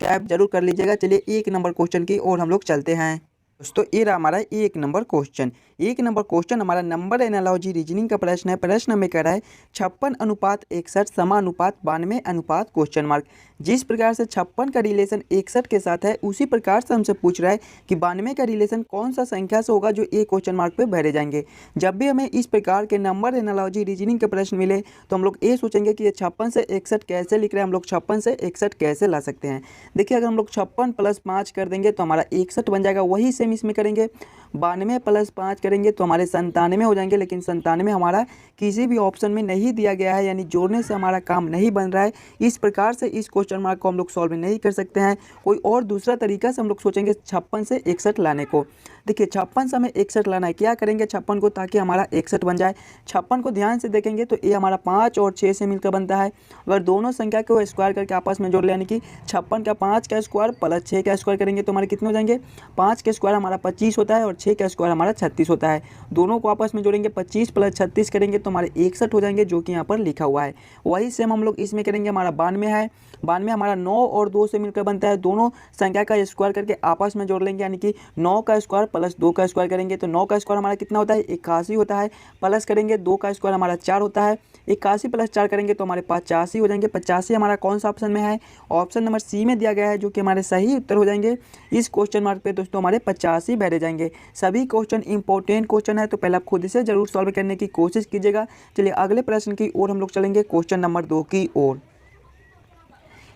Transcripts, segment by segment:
Subscribe जरूर कर लीजिएगा। चलिए 1 नंबर क्वेश्चन की ओर हम लोग चलते हैं। दोस्तों ये रहा हमारा 1 नंबर क्वेश्चन। 1 नंबर क्वेश्चन हमारा नंबर एनालॉजी रीजनिंग का प्रश्न है। प्रश्न हमें कह रहा है 56:61 समानुपात 92 क्वेश्चन मार्क। जिस प्रकार से 56 का रिलेशन 61 के साथ है उसी प्रकार से हमसे पूछ रहा है कि 92 का रिलेशन कौन सा संख्या से होगा जो ए क्वेश्चन मार्क पे भरे जाएंगे। जब भी हमें इस प्रकार के नंबर एनालॉजी रीजनिंग के प्रश्न मिले तो हम लोग ये सोचेंगे कि ये 56 से 61 कैसे लिख रहे हैं, हम लोग 56 से 61 कैसे ला सकते हैं। देखिए अगर हम लोग 56 + 5 कर देंगे तो हमारा 61 बन जाएगा। वही सेम इसमें करेंगे 92 + 5 करेंगे तो हमारे 97 हो जाएंगे। लेकिन 97 हमारा किसी भी ऑप्शन में नहीं दिया गया है, यानी जोड़ने से हमारा काम नहीं बन रहा है। इस प्रकार से इस क्वेश्चन मार्क को हम लोग सॉल्व नहीं कर सकते हैं। कोई और दूसरा तरीका से हम लोग सोचेंगे 56 से 61 लाने को। देखिए 56 से हमें 61 लाना है। क्या करेंगे 56 को ताकि हमारा 61 बन जाए। 56 को ध्यान से देखेंगे तो ये हमारा 5 और 6 से मिलकर बनता है। अगर दोनों संख्या को स्क्वायर करके आपस में जोड़ लें, यानी कि 56 का 5 का स्क्वायर प्लस 6 का स्क्वायर करेंगे तो हमारे कितने हो जाएंगे। 5 का स्क्वायर हमारा 25 होता है और 6 का स्क्वायर हमारा 36 होता है। दोनों को आपस में जोड़ेंगे 25 + 36 करेंगे तो हमारे 61 हो जाएंगे, जो कि यहाँ पर लिखा हुआ है। वही सेम हम लोग इसमें करेंगे। हमारा 92 है। 92 हमारा 9 और 2 से मिलकर बनता है। दोनों संख्या का स्क्वायर करके आपस में जोड़ लेंगे, यानी कि 9 का स्क्वायर प्लस 2 का स्क्वायर करेंगे तो 9 का स्क्वायर हमारा कितना होता है 81 होता है। प्लस करेंगे 2 का स्क्वायर हमारा 4 होता है। 81 + 4 करेंगे तो हमारे 85 हो जाएंगे। 85 हमारा कौन सा ऑप्शन में है, ऑप्शन नंबर सी में दिया गया है, जो कि हमारे सही उत्तर हो जाएंगे। इस क्वेश्चन मार्क पे दोस्तों हमारे 85 भरे जाएंगे। सभी क्वेश्चन इंपॉर्टेंट क्वेश्चन है तो पहले आप खुद से जरूर सॉल्व करने की कोशिश कीजिएगा। चलिए अगले प्रश्न की ओर हम लोग चलेंगे, क्वेश्चन नंबर 2 की ओर।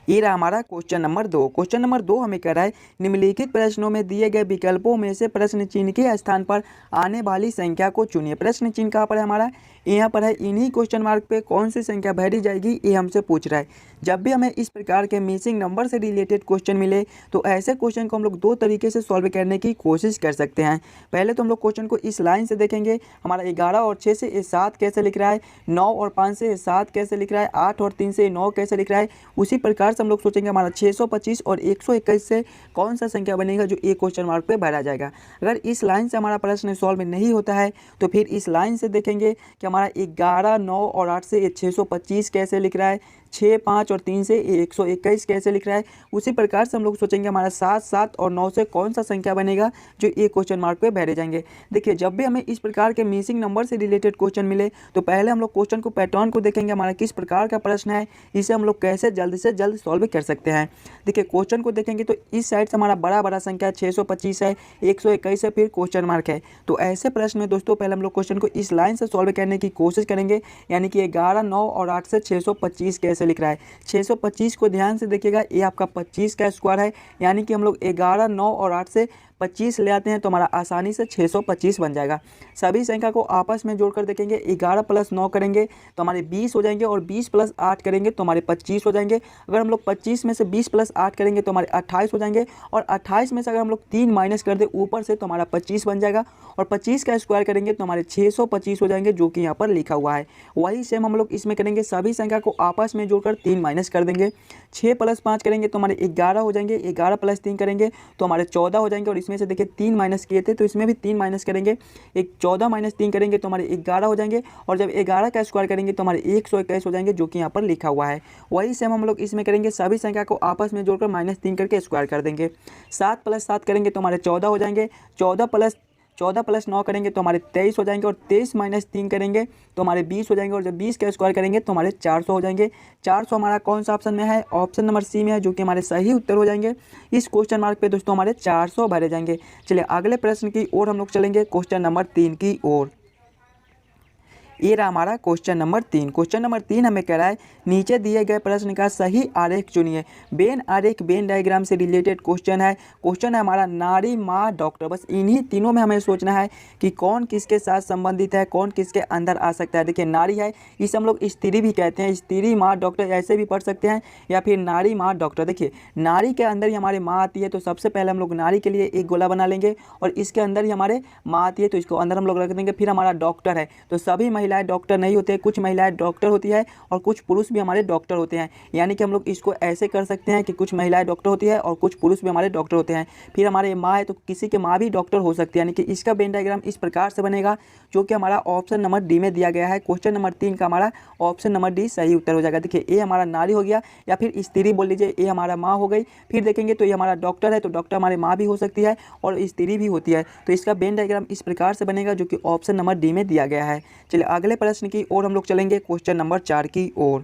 ये रहा हमारा क्वेश्चन नंबर 2। क्वेश्चन नंबर 2 हमें कह रहा है निम्नलिखित प्रश्नों में दिए गए विकल्पों में से प्रश्न चिन्ह के स्थान पर आने वाली संख्या को चुनिए। प्रश्न चिन्ह कहाँ पर है हमारा, यहाँ पर है। इन्हीं क्वेश्चन मार्क पे कौन सी संख्या भरी जाएगी ये हमसे पूछ रहा है। जब भी हमें इस प्रकार के मिसिंग नंबर से रिलेटेड क्वेश्चन मिले तो ऐसे क्वेश्चन को हम लोग 2 तरीके से सॉल्व करने की कोशिश कर सकते हैं। पहले तो हम लोग क्वेश्चन को इस लाइन से देखेंगे, हमारा 11 और 6 से ये 7 कैसे लिख रहा है, 9 और 5 से 7 कैसे लिख रहा है, 8 और 3 से 9 कैसे लिख रहा है। उसी प्रकार से हम लोग सोचेंगे हमारा 625 और 121 से कौन सा संख्या बनेगा जो एक क्वेश्चन मार्क पे भरा जाएगा। अगर इस लाइन से हमारा प्रश्न सॉल्व नहीं होता है तो फिर इस लाइन से देखेंगे कि हमारा 11, 9 और 8 से 625 कैसे लिख रहा है, 6, 5 और 3 से 121 कैसे लिख रहा है। उसी प्रकार से हम लोग सोचेंगे हमारा 7, 7 और 9 से कौन सा संख्या बनेगा जो एक क्वेश्चन मार्क पे भरे जाएंगे। देखिए जब भी हमें इस प्रकार के मिसिंग नंबर से रिलेटेड क्वेश्चन मिले तो पहले हम लोग क्वेश्चन को पैटर्न को देखेंगे, हमारा किस प्रकार का प्रश्न है, इसे हम लोग कैसे जल्द से जल्द सॉल्व कर सकते हैं। देखिए क्वेश्चन को देखेंगे तो इस साइड से हमारा बड़ा संख्या 625 है, 121 है, फिर क्वेश्चन मार्क है। तो ऐसे प्रश्न में दोस्तों पहले हम लोग क्वेश्चन को इस लाइन से सॉल्व करने की कोशिश करेंगे, यानी कि 11, 9 और 8 से 625 कैसे लिख रहा है। 625 को ध्यान से देखिएगा, ये आपका 25 का स्क्वायर है, यानी कि हम लोग 11, 9 और 8 से 25 ले आते हैं तो हमारा आसानी से 625 बन जाएगा। सभी संख्या को आपस में जोड़कर देखेंगे, 11 + 9 करेंगे तो हमारे 20 हो जाएंगे और 20 + 8 करेंगे तो हमारे 25 हो जाएंगे। अगर हम लोग 25 में से 20 + 8 करेंगे तो हमारे 28 हो जाएंगे और 28 में से अगर हम लोग 3 माइनस कर दे ऊपर से तो हमारा 25 बन जाएगा और 25 का स्क्वायर करेंगे तो हमारे 625 हो जाएंगे, जो कि यहाँ पर लिखा हुआ है। वही सेम हम लोग इसमें करेंगे, सभी संख्या को आपस में जोड़कर 3 माइनस कर देंगे। 6 + 5 करेंगे तो हमारे 11 हो जाएंगे, 11 + 3 करेंगे तो हमारे 14 हो जाएंगे और इसमें से देखिए 3 माइनस किए थे तो इसमें भी 3 माइनस करेंगे। 14 - 3 करेंगे तो हमारे 11 हो जाएंगे और जब 11 का स्क्वायर करेंगे तो हमारे 121 हो जाएंगे, जो कि यहाँ पर लिखा हुआ है। वही सेम हम लोग इसमें करेंगे, सभी संख्या को आपस में जोड़कर -3 करके स्क्वायर कर देंगे। 7 + 7 करेंगे तो हमारे 14 हो जाएंगे। 14 + 9 करेंगे तो हमारे 23 हो जाएंगे और 23 - 3 करेंगे तो हमारे 20 हो जाएंगे और जब 20 का स्क्वायर करेंगे तो हमारे 400 हो जाएंगे। 400 हमारा कौन सा ऑप्शन में है, ऑप्शन नंबर सी में है, जो कि हमारे सही उत्तर हो जाएंगे। इस क्वेश्चन मार्क पे दोस्तों हमारे 400 भरे जाएंगे। चलिए अगले प्रश्न की ओर हम लोग चलेंगे, क्वेश्चन नंबर 3 की ओर। ये रहा हमारा क्वेश्चन नंबर 3। क्वेश्चन नंबर 3 हमें कह रहा है नीचे दिए गए प्रश्न का सही आरेख चुनिए। वेन आरेख वेन डायग्राम से रिलेटेड क्वेश्चन है। क्वेश्चन है हमारा नारी, माँ, डॉक्टर। बस इन्हीं तीनों में हमें सोचना है कि कौन किसके साथ संबंधित है, कौन किसके अंदर आ सकता है। देखिए नारी है, इसे हम लोग स्त्री भी कहते हैं, स्त्री, माँ, डॉक्टर ऐसे भी पढ़ सकते हैं, या फिर नारी, माँ, डॉक्टर। देखिए नारी के अंदर ही हमारे माँ आती है तो सबसे पहले हम लोग नारी के लिए एक गोला बना लेंगे और इसके अंदर ही हमारे माँ आती है तो इसको अंदर हम लोग रख देंगे। फिर हमारा डॉक्टर है तो सभी महिलाएं डॉक्टर नहीं होते, कुछ महिलाएं डॉक्टर होती है और कुछ पुरुष भी हमारे डॉक्टर होते हैं। यानी कि हम लोग इसको ऐसे कर सकते हैं कि कुछ महिलाएं डॉक्टर होती है और कुछ पुरुष भी हमारे डॉक्टर होते हैं। फिर हमारे माँ है तो किसी के माँ भी डॉक्टर हो सकती है। यानी कि इसका वेन डायग्राम इस प्रकार से बनेगा, जो कि हमारा ऑप्शन नंबर डी में दिया गया है। क्वेश्चन नंबर 3 का हमारा ऑप्शन नंबर डी सही उत्तर हो जाएगा। देखिए ए हमारा नारी हो गया, या फिर स्त्री बोल लीजिए, ए हमारा माँ हो गई। फिर देखेंगे तो ये हमारा डॉक्टर है, तो डॉक्टर हमारे माँ भी हो सकती है और स्त्री भी होती है। तो इसका वेन डायग्राम इस प्रकार से बनेगा, जो कि ऑप्शन नंबर डी में दिया गया है। चलिए अगले प्रश्न की ओर हम लोग चलेंगे, क्वेश्चन नंबर 4 की ओर।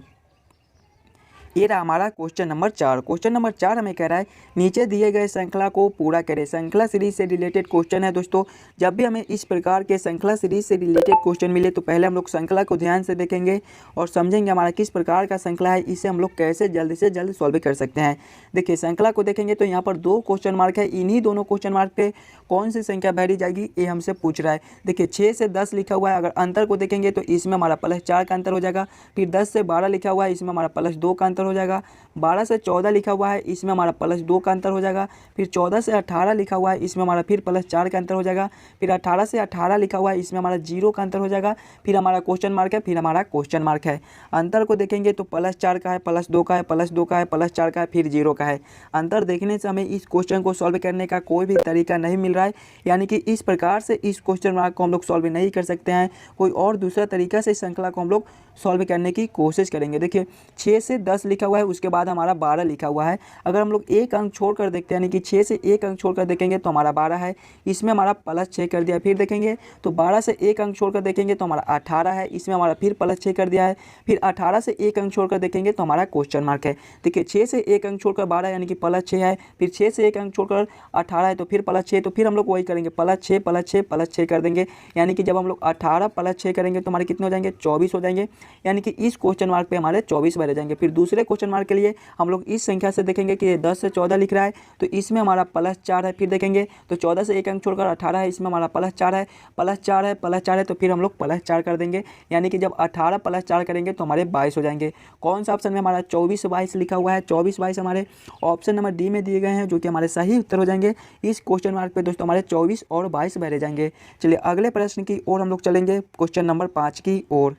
ये रहा हमारा क्वेश्चन नंबर 4। क्वेश्चन नंबर 4 हमें कह रहा है नीचे दिए गए श्रृंखला को पूरा करें। श्रृंखला सीरीज से रिलेटेड क्वेश्चन है दोस्तों। जब भी हमें इस प्रकार के श्रृंखला सीरीज से रिलेटेड क्वेश्चन मिले तो पहले हम लोग श्रृंखला को ध्यान से देखेंगे और समझेंगे हमारा किस प्रकार का श्रृंखला है, इसे हम लोग कैसे जल्द से जल्द सॉल्व कर सकते हैं। देखिए श्रृंखला को देखेंगे तो यहाँ पर 2 क्वेश्चन मार्क है। इन्हीं दोनों क्वेश्चन मार्क पे कौन सी संख्या भरी जाएगी ये हमसे पूछ रहा है। देखिए 6 से 10 लिखा हुआ है, अगर अंतर को देखेंगे तो इसमें हमारा +4 का अंतर हो जाएगा। फिर 10 से 12 लिखा हुआ है, इसमें हमारा +2 का अंतर हो जाएगा। 12 से 14 लिखा हुआ है, इसमें हमारा +2 का अंतर हो जाएगा। फिर 14 से 18 लिखा हुआ है, इसमें हमारा फिर +4 का अंतर हो जाएगा। फिर 18 से 18 लिखा हुआ है, इसमें हमारा 0 का अंतर हो जाएगा। फिर हमारा क्वेश्चन मार्क है, फिर हमारा क्वेश्चन मार्क है। अंतर को देखेंगे तो +4 का है, +2 का है, +2 का है, +4 का है, फिर 0 का है। अंतर देखने से हमें इस क्वेश्चन को सॉल्व करने का कोई भी तरीका नहीं मिल रहा है। यानी कि इस प्रकार से इस क्वेश्चन मार्क को हम लोग सॉल्व नहीं कर सकते हैं। कोई और दूसरा तरीका से इस श्रृंखला को हम लोग सॉल्व करने की कोशिश करेंगे। देखिए 6 से 10 लिखा हुआ है, उसके बाद हमारा 12 लिखा हुआ है। अगर हम लोग एक अंक छोड़कर देखते हैं, यानी कि 6 से एक अंक छोड़कर देखेंगे तो हमारा 12 है, इसमें हमारा +6 कर दिया। फिर देखेंगे तो 12 से एक अंक छोड़कर देखेंगे तो हमारा 18 है, इसमें हमारा फिर +6 कर दिया है। फिर 18 से एक अंक छोड़कर देखेंगे तो हमारा क्वेश्चन मार्क है। देखिए 6 से एक अंक छोड़कर 12 यानी कि +6 है। फिर 6 से एक अंक छोड़कर 18 है तो फिर +6, तो फिर हम लोग वही करेंगे +6 +6 +6 कर देंगे। यानी कि जब हम लोग 18 +6 करेंगे तो हमारे कितने हो जाएंगे, 24 हो जाएंगे। यानी कि इस क्वेश्चन मार्क पे हमारे 24 भरे जाएंगे। फिर दूसरे क्वेश्चन मार्क के लिए हम लोग इस संख्या से देखेंगे कि 10 से 14 लिख रहा है, तो इसमें हमारा +4 है। फिर देखेंगे तो 14 से एक अंक छोड़कर 18 है, इसमें हमारा +4 है, +4 है, +4 है, तो फिर हम लोग +4 कर देंगे। यानी कि जब 18 +4 करेंगे तो हमारे 22 हो जाएंगे। कौन सा ऑप्शन में हमारा 24-22 लिखा हुआ है, 24-22 हमारे ऑप्शन नंबर डी में दिए गए हैं, जो कि हमारे सही उत्तर हो जाएंगे। इस क्वेश्चन मार्क पे दोस्तों हमारे 24 और 22 भरे जाएंगे। चलिए अगले प्रश्न की ओर हम लोग चलेंगे, क्वेश्चन नंबर 5 की ओर।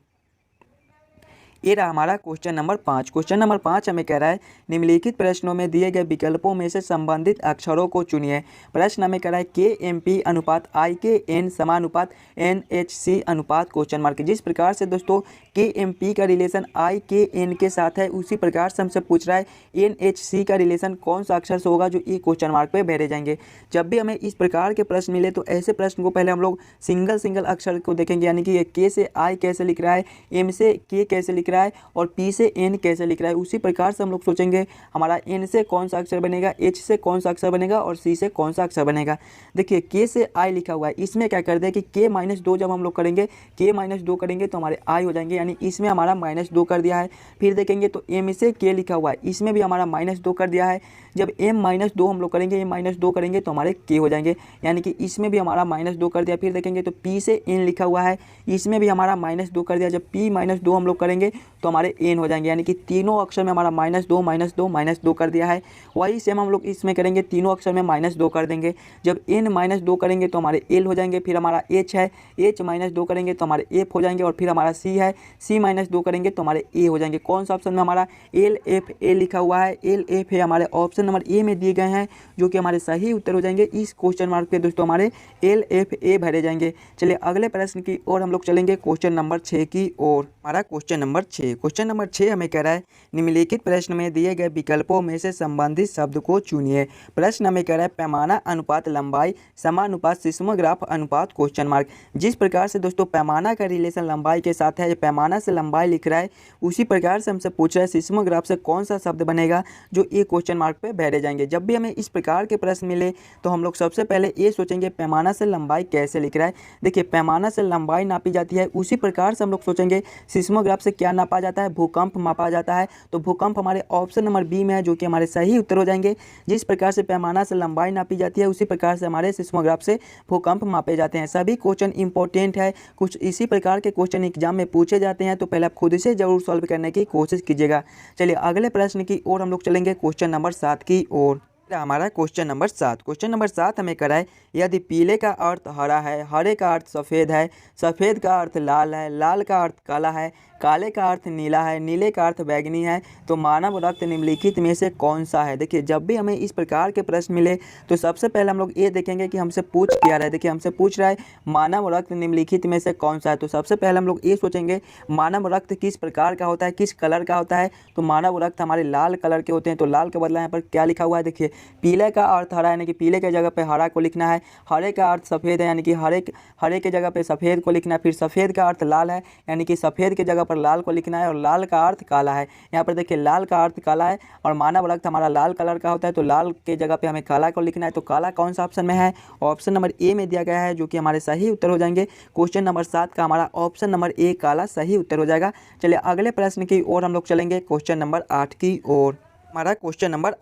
ये रहा हमारा क्वेश्चन नंबर 5। क्वेश्चन नंबर 5 हमें कह रहा है निम्नलिखित प्रश्नों में दिए गए विकल्पों में से संबंधित अक्षरों को चुनिए। प्रश्न हमें कह रहा है KMP अनुपात IKN समानुपात NHC अनुपात क्वेश्चन मार्क। जिस प्रकार से दोस्तों KMP का रिलेशन IKN के साथ है, उसी प्रकार से हमसे पूछ रहा है NHC का रिलेशन कौन सा अक्षर से होगा, जो ई क्वेश्चन मार्क पे भरे जाएंगे। जब भी हमें इस प्रकार के प्रश्न मिले तो ऐसे प्रश्न को पहले हम लोग सिंगल अक्षर को देखेंगे। यानी कि K से I कैसे लिख रहा है, M से K कैसे लिख रहा है और P से N कैसे लिख रहा है। उसी प्रकार से हम लोग सोचेंगे हमारा N से कौन सा अक्षर बनेगा, H से कौन सा अक्षर बनेगा और C से कौन सा अक्षर बनेगा। देखिए K से I लिखा हुआ है, इसमें क्या कर दें कि K-2 जब हम लोग करेंगे, K-2 करेंगे तो हमारे I हो जाएंगे। यानी इसमें हमारा -2 कर दिया है। फिर देखेंगे तो M से K लिखा हुआ है, इसमें भी हमारा -2 कर दिया है। जब M-2 हम लोग करेंगे, M-2 करेंगे तो हमारे K हो जाएंगे। यानी कि इसमें भी हमारा -2 कर दिया। फिर देखेंगे तो P से N लिखा हुआ है, इसमें भी हमारा -2 कर दिया। जब P-2 हम लोग करेंगे तो हमारे N हो जाएंगे। यानी कि तीनों अक्षर में हमारा -2 कर दिया है। वही सेम हम लोग इसमें करेंगे, तीनों अक्षर में -2 कर देंगे। जब N-2 करेंगे तो हमारे L हो जाएंगे। फिर हमारा H है, H-2 करेंगे तो हमारे F हो जाएंगे। और फिर हमारा C है, C-2 करेंगे तो हमारे A हो जाएंगे। कौन सा ऑप्शन में हमारा LFA लिखा हुआ है, LFA हमारे ऑप्शन नंबर ए में दिए गए हैं, जो कि हमारे सही उत्तर हो जाएंगे। इस क्वेश्चन मार्क पे दोस्तों हमारे LFA भरे जाएंगे। चलिए अगले प्रश्न की ओर हम लोग चलेंगे, क्वेश्चन नंबर 6 की ओर। हमारा क्वेश्चन नंबर 6 हमें कह रहा है निम्नलिखित प्रश्न में दिए गए विकल्पों में से संबंधित शब्द को चुनिए। प्रश्न हमें कह रहा है पैमाना अनुपात लंबाई समानुपात सिस्मोग्राफ अनुपात क्वेश्चन मार्क। जिस प्रकार से दोस्तों पैमाना का रिलेशन लंबाई के साथ है, पैमाना से लंबाई लिख रहा है, उसी प्रकार से हमसे पूछ रहा है सिस्मोग्राफ से कौन सा शब्द बनेगा, जो ये क्वेश्चन मार्क पे भरे जाएंगे। जब भी हमें इस प्रकार के प्रश्न मिले तो हम लोग सबसे पहले ये सोचेंगे पैमाना से लंबाई कैसे लिख रहा है। देखिए पैमाना से लंबाई नापी जाती है, उसी प्रकार से हम लोग सोचेंगे सिस्मोग्राफ से क्या नापा जाता है, भूकंप मापा जाता है। तो भूकंप हमारे ऑप्शन नंबर बी में है, जो कि हमारे सही उत्तर हो जाएंगे। जिस प्रकार से पैमाना से लंबाई नापी जाती है, उसी प्रकार से हमारे सिस्मोग्राफ से भूकंप मापे जाते हैं। सभी क्वेश्चन इंपॉर्टेंट है, कुछ इसी प्रकार के क्वेश्चन एग्जाम में पूछे जाते हैं, तो पहले आप खुद से जरूर सॉल्व करने की कोशिश कीजिएगा। चलिए अगले प्रश्न की ओर हम लोग चलेंगे, क्वेश्चन नंबर 7 की ओर। हमारा क्वेश्चन नंबर 7 हमें कराए यदि पीले का अर्थ हरा है, हरे का अर्थ सफ़ेद है, सफ़ेद का अर्थ लाल है, लाल का अर्थ काला है, काले का अर्थ नीला है, नीले का अर्थ बैगनी है, तो मानव रक्त निम्नलिखित में से कौन सा है। देखिए जब भी हमें इस प्रकार के प्रश्न मिले तो सबसे पहले हम लोग ये देखेंगे कि हमसे पूछ क्या रहा है। देखिए हमसे पूछ रहा है मानव रक्त निम्नलिखित में से कौन सा है, तो सबसे पहले हम लोग ये सोचेंगे मानव रक्त किस प्रकार का होता है, किस कलर का होता है। तो मानव रक्त हमारे लाल कलर के होते हैं, तो लाल के बदला यहाँ पर क्या लिखा हुआ है। देखिए पीले का अर्थ हरा यानी कि पीले के जगह पे हरा को लिखना है, हरे का अर्थ सफ़ेद है यानी कि हरे के जगह पे सफ़ेद को लिखना है, फिर सफ़ेद का अर्थ लाल है यानी कि सफ़ेद के जगह पर लाल को लिखना है, और लाल का अर्थ काला है। यहाँ पर देखिए लाल का अर्थ काला है और मानव रक्त हमारा लाल कलर का होता है, तो लाल के जगह पे हमें काला को लिखना है। तो काला कौन सा ऑप्शन में है, ऑप्शन नंबर ए में दिया गया है, जो कि हमारे सही उत्तर हो जाएंगे। क्वेश्चन नंबर 7 का हमारा ऑप्शन नंबर ए काला सही उत्तर हो जाएगा। चलिए अगले प्रश्न की ओर हम लोग चलेंगे, क्वेश्चन नंबर 8 की ओर। हमारा क्वेश्चन नंबर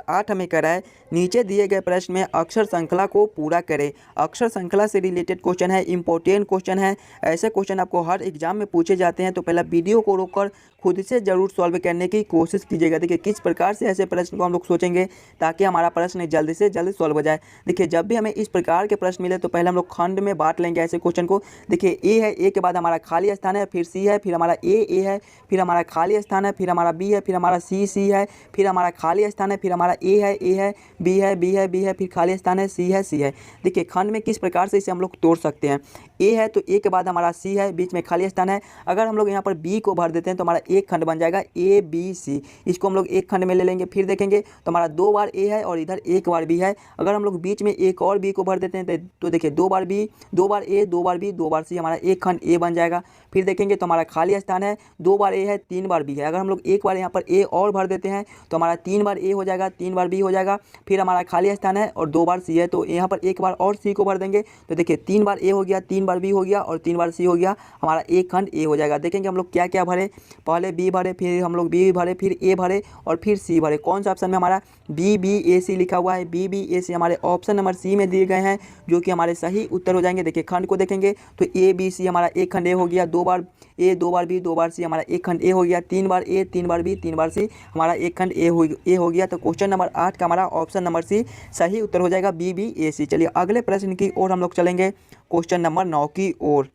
8 हमें करा है नीचे दिए गए प्रश्न में अक्षर श्रृंखला को पूरा करें। अक्षर श्रृंखला से रिलेटेड क्वेश्चन है, इंपॉर्टेंट क्वेश्चन है। ऐसे क्वेश्चन आपको हर एग्जाम में पूछे जाते हैं, तो पहला वीडियो को रोककर खुद से ज़रूर सॉल्व करने की कोशिश कीजिएगा। देखिए किस प्रकार से ऐसे प्रश्न को हम लोग सोचेंगे ताकि हमारा प्रश्न जल्दी से जल्दी सॉल्व हो जाए। देखिए जब भी हमें इस प्रकार के प्रश्न मिले तो पहले हम लोग खंड में बांट लेंगे ऐसे क्वेश्चन को। देखिए ए है, ए के बाद हमारा खाली स्थान है, फिर सी है, फिर हमारा ए है, फिर हमारा खाली स्थान है, फिर हमारा बी है, फिर हमारा सी है, फिर हमारा खाली स्थान है, फिर हमारा ए है, बी है, फिर खाली स्थान है, सी है। देखिए खंड में किस प्रकार से इसे हम लोग तोड़ सकते हैं। ए है तो ए के बाद हमारा सी है, बीच में खाली स्थान है। अगर हम लोग यहाँ पर बी को भर देते हैं तो हमारा एक खंड बन जाएगा ए बी सी। इसको हम लोग एक खंड में ले लेंगे। फिर देखेंगे तो हमारा 2 बार ए है और इधर 1 बार बी है। अगर हम लोग बीच में एक और बी को भर देते हैं तो देखिए 2 बार बी, 2 बार ए, 2 बार बी, 2 बार सी, हमारा एक खंड ए बन जाएगा। फिर देखेंगे तो हमारा खाली स्थान है, 2 बार ए है, 3 बार बी है। अगर हम लोग एक बार यहाँ पर ए और भर देते हैं तो हमारा 3 बार ए हो जाएगा, 3 बार बी हो जाएगा। फिर हमारा खाली स्थान है और 2 बार सी है, तो यहाँ पर एक बार और सी को भर देंगे तो देखिए 3 बार ए हो गया, 3 बार बी हो गया और 3 बार सी हो गया, हमारा एक खंड ए हो जाएगा। देखेंगे हम लोग क्या क्या भरे, पहले बी भरे, फिर हम लोग बी भरे, फिर ए भरे और फिर सी भरे। कौन सा ऑप्शन में हमारा BBAC लिखा हुआ है। BBAC हमारे ऑप्शन नंबर सी में दिए गए हैं, जो कि हमारे सही उत्तर हो जाएंगे। देखिए खंड को देखेंगे तो ABC हमारा एक खंड ए हो गया, 2 बार ए, 2 बार बी, 2 बार सी, हमारा एक खंड ए हो गया, 3 बार ए, 3 बार बी, 3 बार सी, हमारा एक खंड ए हो गया। तो क्वेश्चन नंबर 8 का हमारा ऑप्शन नंबर सी सही उत्तर हो जाएगा, BBAC। चलिए अगले प्रश्न की ओर हम लोग चलेंगे, क्वेश्चन नंबर 9 की ओर।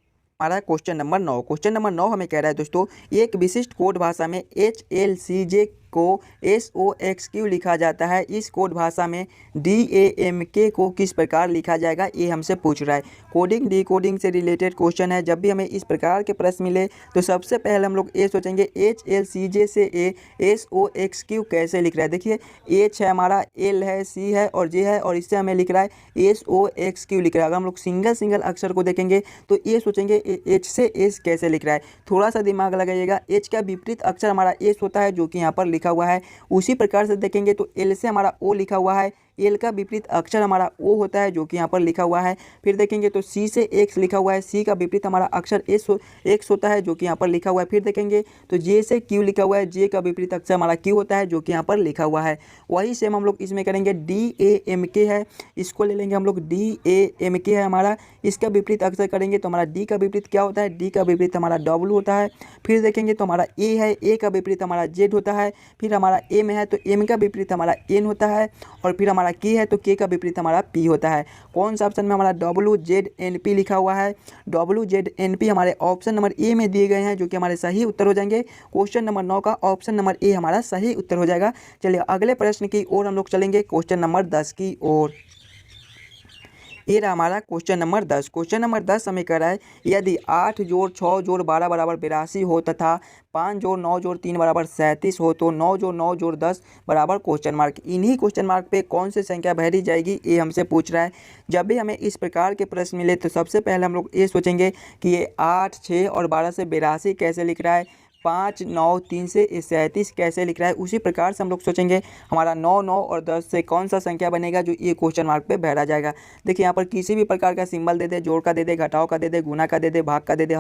हमारा क्वेश्चन नंबर 9 हमें कह रहा है दोस्तों, एक विशिष्ट कोड भाषा में HLCJ को SOXQ लिखा जाता है। इस कोड भाषा में DAMK को किस प्रकार लिखा जाएगा, ये हमसे पूछ रहा है। कोडिंग डिकोडिंग से रिलेटेड क्वेश्चन है। जब भी हमें इस प्रकार के प्रश्न मिले तो सबसे पहले हम लोग ये सोचेंगे HLCJ से SOXQ कैसे लिख रहा है। देखिए H है हमारा, L है, C है और J है, और इससे हमें लिख रहा है SOXQ लिख रहा है। अगर हम लोग सिंगल अक्षर को देखेंगे तो ये सोचेंगे H से S कैसे लिख रहा है। थोड़ा सा दिमाग लगाइएगा। H का विपरीत अक्षर हमारा S होता है, जो कि यहाँ पर लिखा हुआ है। उसी प्रकार से देखेंगे तो L से हमारा O लिखा हुआ है, एल का विपरीत अक्षर हमारा ओ होता है, जो कि यहाँ पर लिखा हुआ है। फिर देखेंगे तो सी से एक्स लिखा हुआ है, सी का विपरीत हमारा अक्षर एक्स होता है, जो कि यहाँ पर लिखा हुआ है। फिर देखेंगे तो जे से क्यू लिखा हुआ है, जे का विपरीत अक्षर हमारा क्यू होता है, जो कि यहाँ पर लिखा हुआ है। वही सेम हम लोग इसमें करेंगे। डी ए एम के है, इसको ले लेंगे हम लोग, डी ए एम के है हमारा, इसका विपरीत अक्षर करेंगे तो हमारा डी का विपरीत क्या होता है, डी का विपरीत हमारा डब्ल्यू होता है। फिर देखेंगे तो हमारा ए है, ए का विपरीत हमारा जेड होता है। फिर हमारा एम है तो एम का विपरीत हमारा एन होता है। और फिर हमारा के है तो के का विपरीत हमारा पी होता है। कौन सा ऑप्शन में हमारा डब्ल्यू जेड एन पी लिखा हुआ है, डब्ल्यू जेड एन पी हमारे ऑप्शन नंबर ए में दिए गए हैं, जो कि हमारे सही उत्तर हो जाएंगे। क्वेश्चन नंबर 9 का ऑप्शन नंबर ए हमारा सही उत्तर हो जाएगा। चलिए अगले प्रश्न की ओर हम लोग चलेंगे, क्वेश्चन नंबर 10 की ओर। ये रहा हमारा क्वेश्चन नंबर 10। क्वेश्चन नंबर 10 हमें कह रहा है, यदि 8 जोड़ 6 जोड़ 12 बराबर 82 हो तथा 5 जोड़ 9 जोड़ 3 बराबर 37 हो तो 9 जोड़ 9 जोड़ 10 बराबर क्वेश्चन मार्क। इन्हीं क्वेश्चन मार्क पे कौन सी संख्या भरी जाएगी, ये हमसे पूछ रहा है। जब भी हमें इस प्रकार के प्रश्न मिले तो सबसे पहले हम लोग ये सोचेंगे कि ये 8, 6 और 12 से 82 कैसे लिख रहा है, 5, 9, 3 से 37 कैसे लिख रहा है। उसी प्रकार से हम लोग सोचेंगे हमारा 9, 9 और 10 से कौन सा संख्या बनेगा जो ये क्वेश्चन मार्क पे भरा जाएगा। देखिए यहाँ पर किसी भी प्रकार का सिंबल दे दे, जोड़ का दे दे, घटाव का दे दे, गुना का दे दे, भाग का दे दे,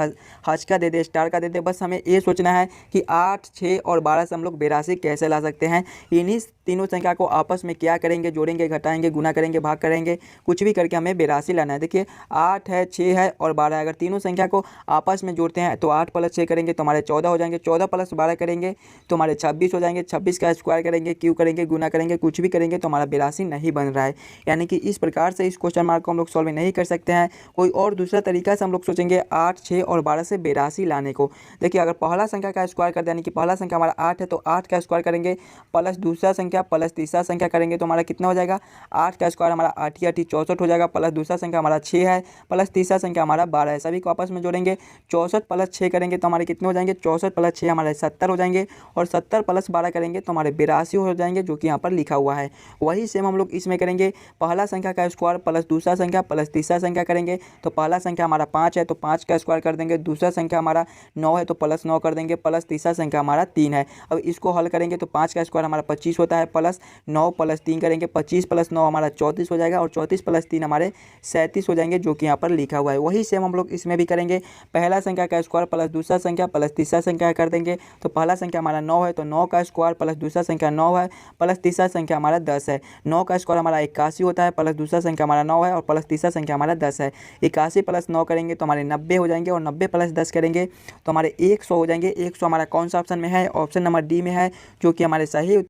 हज का दे दे, स्टार का दे दे। बस हमें ये सोचना है कि 8, 6 और 12 से हम लोग 82 कैसे ला सकते हैं। इन्हीं तीनों संख्या को आपस में क्या करेंगे, जोड़ेंगे, घटाएंगे, गुना करेंगे, भाग करेंगे, कुछ भी करके हमें 82 लाना है। देखिए 8 है, 6 है और 12 है। अगर तीनों संख्या को आपस में जोड़ते हैं तो 8 + 6 करेंगे तो हमारे 14 हो जाएंगे। जाएंगे, 14 प्लस 12 करेंगे तो हमारे 26 हो जाएंगे, 26 का स्क्वायर करेंगे, क्यू करेंगे, गुना करेंगे, कुछ भी करेंगे तो हमारा 82 नहीं बन रहा है। यानी कि इस प्रकार से इस क्वेश्चन मार्क को हम लोग सॉल्व नहीं कर सकते हैं। कोई और दूसरा तरीका से हम लोग सोचेंगे 8, 6 और 12 से 82 लाने को। देखिए अगर पहला संख्या का स्क्वायर कर दें, यानी कि पहला संख्या हमारा 8 है तो 8 का स्क्वायर करेंगे प्लस दूसरा संख्या प्लस तीसरा संख्या करेंगे तो हमारा कितना हो जाएगा, 8 का स्क्वायर हमारा 8 8 64 हो जाएगा, प्लस दूसरा संख्या हमारा 6 है, प्लस तीसरा संख्या हमारा 12 है। सभी को आपस में जोड़ेंगे, 64 प्लस 6 करेंगे तो हमारे कितने हो जाएंगे, 64 प्लस 6 हमारे 70 हो जाएंगे, और 70 प्लस 12 करेंगे तो हमारे 82 हो जाएंगे, जो कि यहाँ पर लिखा हुआ है। वही सेम हम लोग इसमें करेंगे, पहला संख्या का स्क्वायर प्लस दूसरा संख्या प्लस तीसरा संख्या करेंगे तो पहला संख्या हमारा 5 है तो 5 का स्क्वायर कर देंगे, दूसरा संख्या हमारा 9 है तो प्लस 9 कर देंगे, प्लस तीसरा संख्या हमारा 3 है। अब इसको हल करेंगे तो 5 का स्क्वायर हमारा 25 होता है, प्लस 9 प्लस 3 करेंगे, 25 प्लस 9 हमारा 34 हो जाएगा, और 34 प्लस 3 हमारे 37 हो जाएंगे, जो कि यहाँ पर लिखा हुआ है। वही सेम हम लोग इसमें भी करेंगे, पहला संख्या का स्क्वायर प्लस दूसरा संख्या प्लस तीसरा संख्या कर देंगे तो पहला संख्या हमारा 9 है तो 9 का स्क्वायर प्लस दूसरा संख्या 9 है, प्लस तीसरा संख्या हमारा 10 है। 9 का स्क्वायर हमारा 81 होता है, प्लस दूसरा संख्या हमारा 9 है, और प्लस तीसरा संख्या हमारा 10 है। 81 प्लस 9 करेंगे तो हमारे 90 हो जाएंगे, और 90 प्लस 10 करेंगे तो हमारे 100 हो जाएंगे। 100 हमारा कौन सा ऑप्शन में है, ऑप्शन नंबर डी में है, जो कि हमारे सही